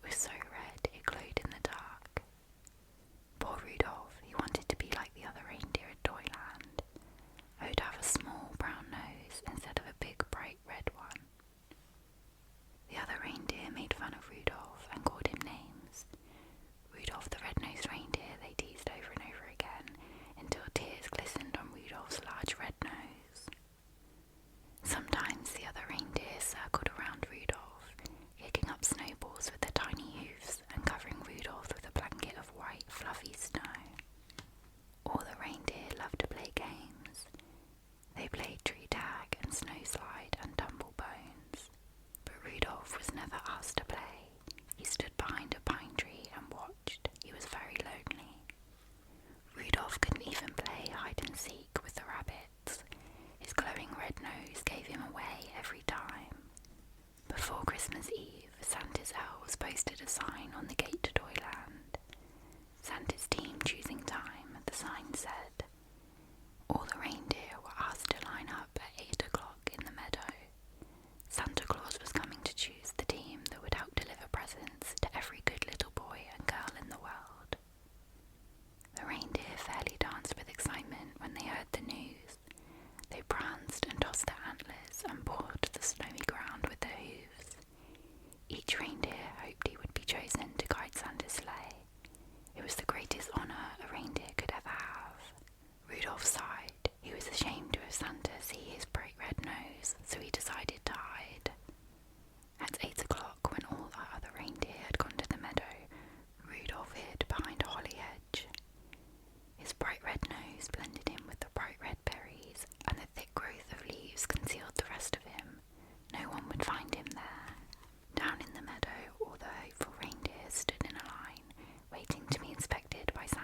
was so red it glowed in the dark. Poor Rudolph, he wanted to be like the other reindeer at Toyland. He would have a small brown nose instead of a big bright red one. The other reindeer made fun of Rudolph and called him names. Rudolph the red-nosed reindeer, they teased over and over again until tears glistened on Rudolph's large red nose. Sometimes the other reindeer circled around Rudolph, kicking up snowballs with their tiny hoofs and covering Rudolph with a blanket of white, fluffy snow. All the reindeer loved to play games. They played tree tag and snow slide and tumble bones. But Rudolph was never asked to play. He stood behind a pine tree and watched. He was very lonely. Rudolph couldn't even play hide and seek with the rabbits. His glowing red nose gave him away every time. Before Christmas Eve, Santa's elves posted a sign on the gate to Toyland. Santa's team choosing time, the sign said. All the reindeer were asked to line up at 8 o'clock in the meadow. Santa Claus was coming to choose the team that would help deliver presents to every good little boy and girl in the world. The reindeer fairly danced with excitement when they heard the news. They pranced and tossed their antlers and pawed the snowy ground with their hooves. Each reindeer hoped he would be chosen to guide Santa's sleigh. It was the greatest honour a reindeer could ever have. Rudolph sighed. He was ashamed to have Santa see his bright red nose, so he decided to hide. At 8 o'clock, when all the other reindeer had gone to the meadow, Rudolph hid behind a holly hedge. His bright red nose blended in with the bright red berries, and the thick growth of leaves concealed the rest of him. No one would find him there. Down in the meadow, all the hopeful reindeer stood in a line, waiting to be inspected by Santa.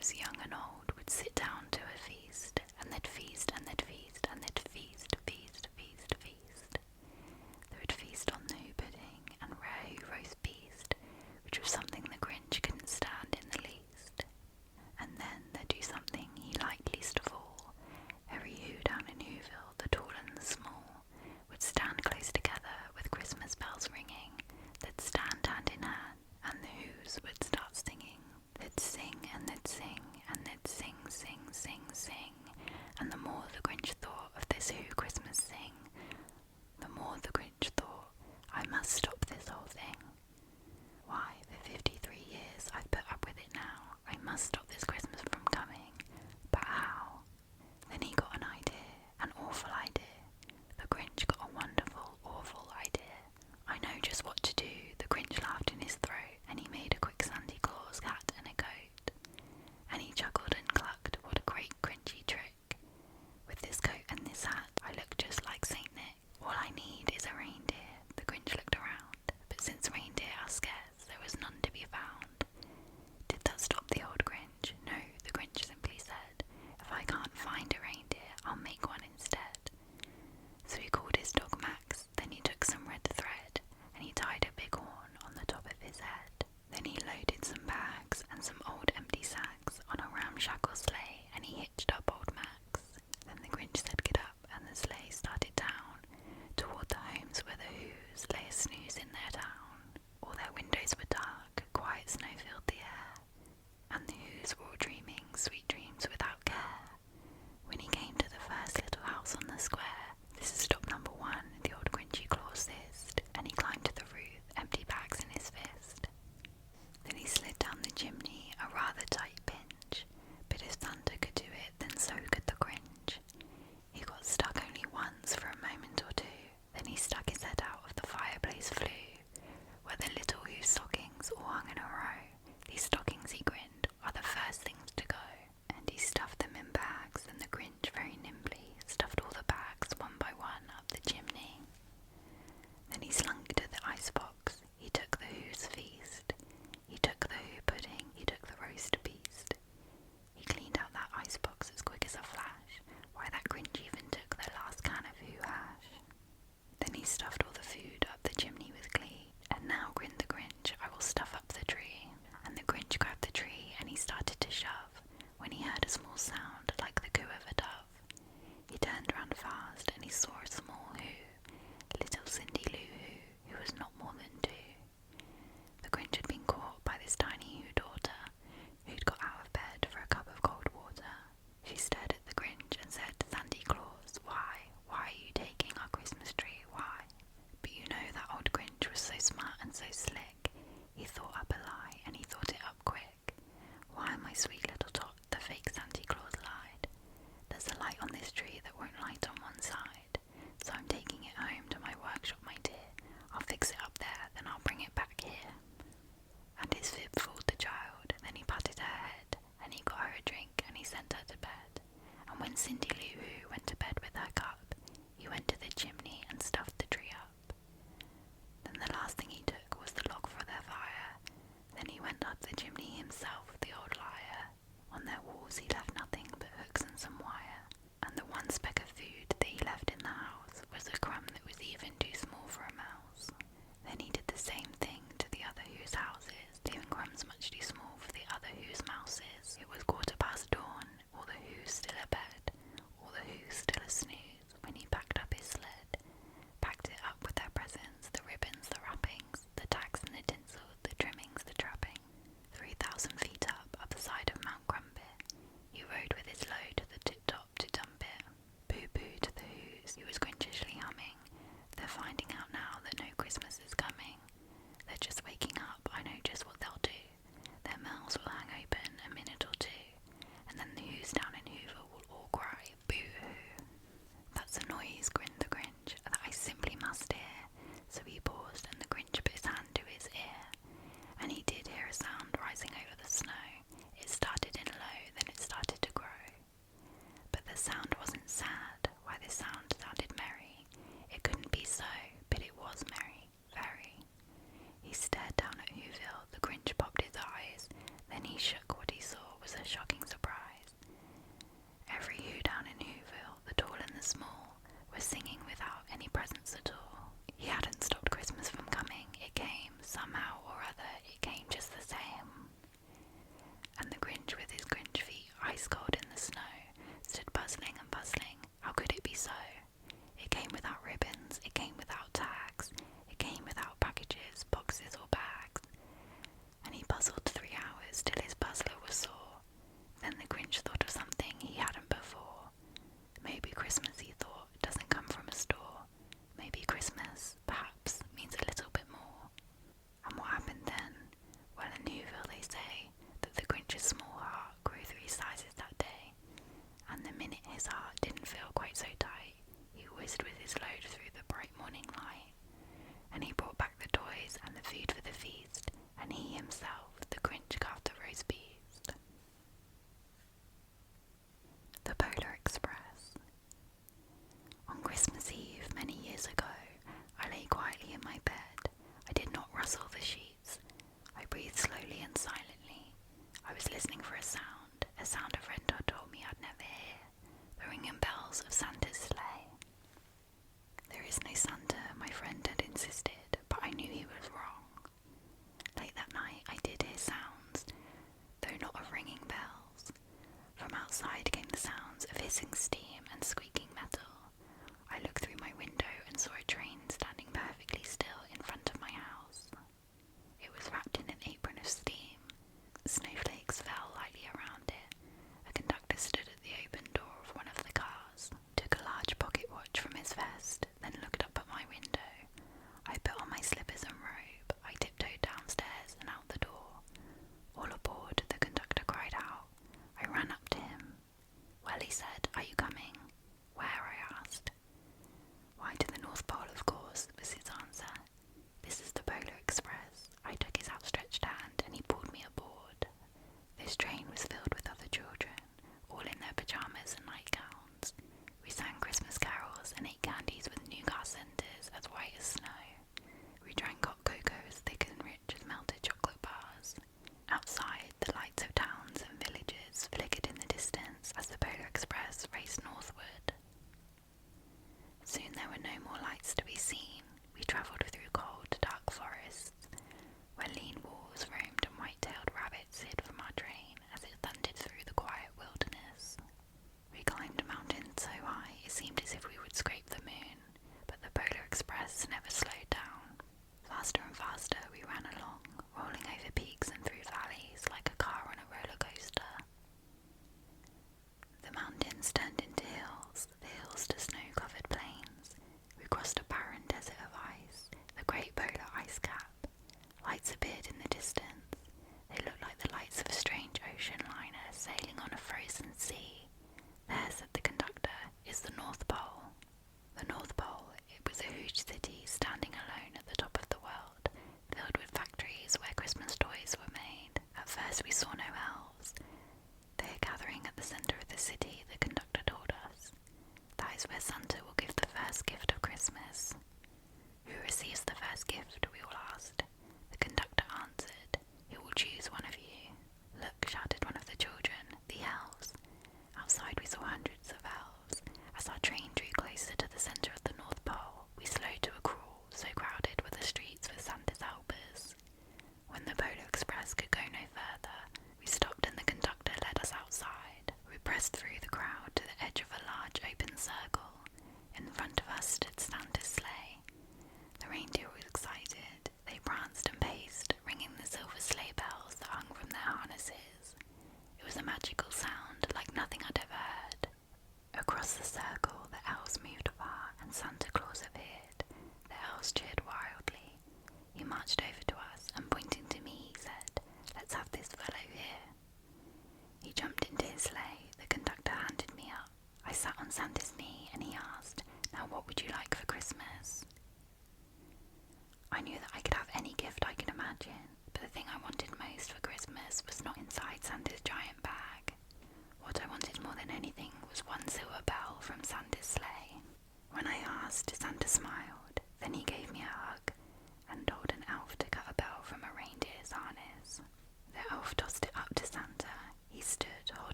Who's young and old, would sit down to a feast, and they'd feast, and they'd feast, and they'd feast, feast, feast, feast. They would feast on the pudding and rare roast beast, which was something the Grinch couldn't stand in the least. And then they'd do something he liked least of all. Every Who down in Whoville, the tall and the small, would stand close together with Christmas bells ringing. They'd stand hand in hand, and the Who's would start singing. They'd sing and they'd sing, and they'd sing, sing, sing, sing. And the more the Grinch thought of this Who Christmas sing, the more the Grinch thought, I must stop this whole thing. Why, for 53 years I've put up with it now. I must stop this Christmas from coming. But how? Then he got an idea, an awful idea. The Grinch got a wonderful, awful idea. I know just what to do. The Grinch laughed in his throat, and he made a quick Santa Claus hat and a coat. And he chuckled and clucked, what a great Grinchy trick. With this coat and this hat, I look just like Saint Nick. All I need is a reindeer. The Grinch looked around, but since reindeer are scarce, there was none to be found. Did that stop the old Grinch? No, the Grinch simply said, if I can't find a reindeer, I'll make one instead. So he called his dog Max, then he took some red thread, and he tied a big horn on the top of his head. Then he loaded some bags and some old empty sacks on a ramshackle sleigh, and he hitched up old Max. Then the Grinch said get up, and the sleigh started down toward the homes where the Who's lay a snooze in their town. All their windows were dark, quiet snow filled the air, and the Who's were all dreaming sweet dreams without care. When he came to the first little house on the square, this is stop number 1, the old Grinchy Claus hissed, and he climbed to the roof, empty bags in his fist. Then he slid down the chimney, a rather tight pinch, but if Santa could do it, then so could the Grinch. He got stuck only once for a moment or two, then he stuck his head out of the fireplace flue, where the little Who stockings all hung in a row. These stockings, he grinned, are the first things to go, and he stuffed them in bags, and the Grinch very nimbly stuffed all the bags one by one up the chimney. Then he slunk to the icebox. He took the Who's feast. He took the Who pudding. He took the roast beast. He cleaned out that icebox as quick as a flash. Why, that Grinch even took the last can of Who hash. Then he stuffed all the food up the chimney with glee. And now, grinned the Grinch, I will stuff up the tree. And the Grinch grabbed the tree and he started to shove, when he heard a small sound like the coo of a dove. He turned round fast and he saw a small Who, little Cindy Lou Who was not more than 2. The Grinch had been caught by this tiny Who daughter, who'd got out of bed for a cup of cold water. She stared at the Grinch and said, Santa Claus, why are you taking our Christmas tree, why? But you know that old Grinch was so smart and so slick, he thought up a lie and he thought it up quick. Why, my sweet little tot, the fake Santa Claus lied. There's a light on this tree that won't light on one side, so I'm taking it home to my workshop, my dear. I'll fix it up there, then I'll bring it back here. And his fib fooled the child, then he patted her head, and he got her a drink, and he sent her to bed. And when Cindy Lou Who went to bed with her cup, he went to the chimney and stuffed the tree up. Then the last thing he took was the log for their fire. Then he went up the chimney himself, the old liar. On their walls he left nothing but hooks and some wire. And the one speck of food that he left in the house was a crumb that was even too small for a mouse. Then he did the same thing to the other Who's houses, leaving crumbs much too small for the other Who's mouses. It was 15:15, all the Who's still abed, all the Who's still a snooze, when he packed up his sled, packed it up with their presents, the ribbons, the wrappings, the tags and the tinsel, the trimmings, the trapping. 3,000 feet up the side of Mount Crumpet, he rode with his load to the tip-top to dump it. Boo-boo to the Who's, he was grinchishly humming. They're finding out now that no Christmas is coming. They're just waking up, I know just what they'll do. Their mouths will hang open a minute or two, and then the Who's down in Hoover will all cry, boo-hoo. ice cold in the snow, stood puzzling and puzzling. How could it be so? It came without ribbons, it came without tags, it came without packages, boxes or bags. And he puzzled 3 hours till his puzzler was sore. Then the Grinch thought of something he hadn't before. Maybe Christmas, he thought, doesn't come from a store. Maybe Christmas, perhaps, means a little bit more. And what happened then? Well, in Newville they say that the Grinch's small heart grew 3 sizes that day. And the minute his heart didn't feel quite so tight, he whizzed with his load through the bright morning light. And he brought back the toys and the food for the feast, and he himself, the Grinch, carved the roast beast. The Polar Express. On Christmas Eve, many years ago, I lay quietly in my bed. I did not rustle the sheets. I breathed slowly and silently. I was listening for a sound a friend had told me I'd never hear, the ringing bells of Santa's sleigh. There is no Santa, my friend had insisted, but I knew he was wrong. Late that night I did hear sounds, though not of ringing bells. From outside came the sounds of hissing steam and squeaking metal. I looked through my window and saw a train standing perfectly still in front of my house. It was wrapped in an apron of steam. Snowflakes fell lightly around it. A conductor stood at the open door of one of the cars, took a large pocket watch from his vest, then looked up at my window. I put on my slippers and robe. I tiptoed downstairs and out the door. All aboard, the conductor cried out. I ran up to him. Well, he said, are you coming? Where? I asked. Why, to the North Pole, of course, was his answer. This is the Polar Express. I took his outstretched hand and he pulled me aboard. This train was filled with other children, all in their pyjamas and nightgowns. We sang Christmas carols and ate candies with nougat centres as white as snow. We drank hot cocoa as thick and rich as melted chocolate bars. Outside, the lights of towns and villages flickered in the distance as the Polar Express raced northward. Soon there were no more lights to be seen. We travelled through cold, dark forests, where lean wolves roamed and white-tailed rabbits hid from our train as it thundered through the quiet wilderness. We climbed mountains so high it seemed as if we would scrape the moon, but the Polar Express never slowed down. Faster and faster we ran along, rolling over peaks and through valleys like a car on a roller coaster. The mountains turned into hills, the hills to snow-covered plains. We crossed a barren desert of ice, the great polar ice cap. Lights appeared in the distance. They looked like the lights of a strange ocean liner sailing on a frozen sea. There, said the conductor, is the North Pole. The North Pole, it was a huge city standing alone at the top of the world, filled with factories where Christmas toys were made. At first we saw no elves. They are gathering at the centre of the city, the conductor told us. That is where Santa will give the first gift of Christmas. Who receives the first gift, we all asked. The conductor answered, he will choose one of you. Look, shouted one of the children, the elves. Outside we saw hundreds of elves. As our train drew closer to the centre of the North Pole, we slowed to a crawl, so crowded were the streets with Santa's helpers. When the Polar Express could go no further, we stopped and the conductor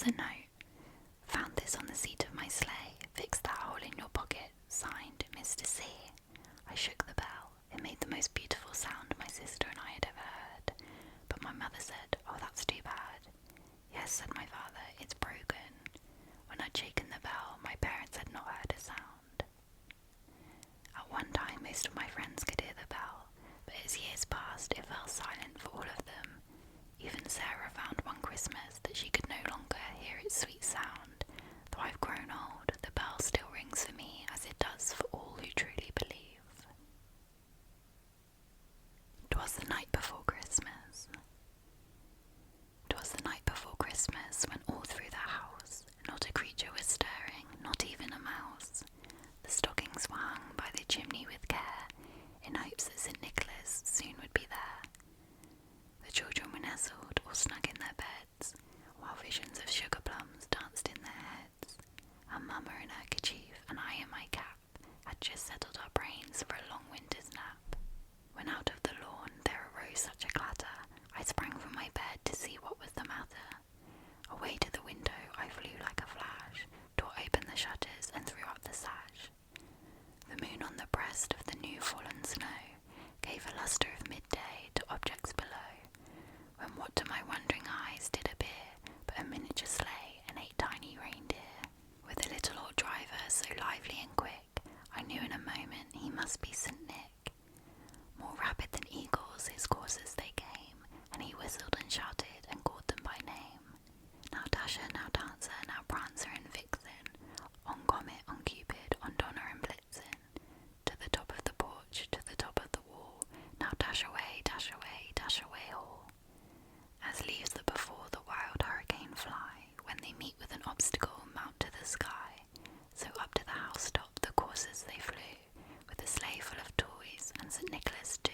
a note. Found this on the seat of my sleigh. Fix that hole in your pocket. Signed, Mr. C. I shook the bell. It made the most beautiful sound my sister and I had ever heard. But my mother said, "Oh, that's too bad." "Yes," said my father, "it's broken." When I'd shaken the bell, my parents had not heard a sound. At one time, most of my friends could hear the bell, but as years passed, it fell silent for all of them. Even Sarah found one Christmas that she could no longer hear its sweet sound. Though I've grown old, the bell still rings for me as it does for all who truly believe. 'Twas the night before Christmas. 'Twas the night before Christmas when all through the house not a creature was stirring, not even a mouse. The stockings were hung by the chimney with care, in hopes that St. Nicholas soon would be there. The children were nestled all snug in their beds, while visions of sugar plums danced in their heads. And Mama in her kerchief and I in my cap had just settled our brains for a long winter's nap. When out of the lawn there arose such a clatter, I sprang from my bed to see what was the matter. Away to the window I flew like a flash, tore open the shutters and threw up the sash. The moon on the breast of the new fallen snow gave a lustre of midday to objects below, when what to my wondering eyes did appear but a miniature sleigh and 8 tiny reindeer. With a little old driver so lively and quick, I knew in a moment he must be St. Nick. More rapid than eagles his coursers they came, and he whistled and shouted and called them by name. Now Dasher, now Dancer, now Prancer and Vixen, on Comet, on Cupid, on Donner and Blitzen, to the top of the porch, to the top of the wall, now dash away, dash away, dash away all. As leaves that before the wild hurricane fly, when they meet with an obstacle, mount to the sky, so up to the housetop the coursers they flew, with a sleigh full of toys, and St. Nicholas too.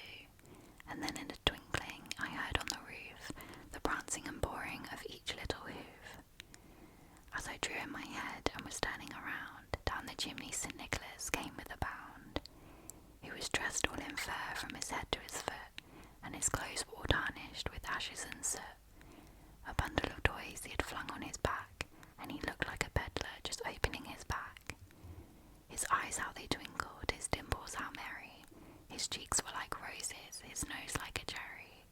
And then in a twinkling I heard on the roof the prancing and pawing of each little hoof. As I drew in my head and was turning around, down the chimney St. Nicholas came with a bound. He was dressed all in fur from his head to his foot, and his clothes were all tarnished with ashes and soot. A bundle of toys he had flung on his back, and he looked like a peddler just opening his pack. His eyes how they twinkled, his dimples how merry, his cheeks were like roses, his nose like a cherry.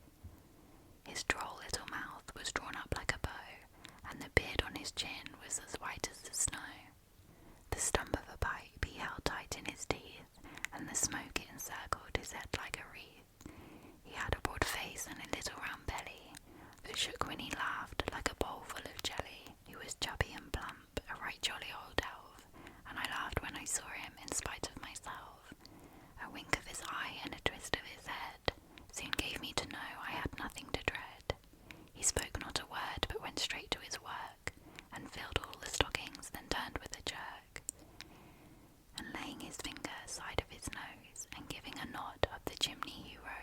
His droll little mouth was drawn up like a bow, and the beard on his chin was as white as the snow. The stump of a pipe he held tight in his teeth, and the smoke it encircled his head like a wreath. He had a broad face and a little round belly, that shook when he laughed like a bowl full of jelly. He was chubby and plump, a right jolly old elf, and I laughed when I saw him in spite of myself. A wink of his eye and a twist of his head soon gave me to know I had nothing to dread. He spoke not a word, but went straight to his work, and filled all the stockings, then turned with a jerk, and laying his finger side of his nose, and giving a nod up the chimney he rode.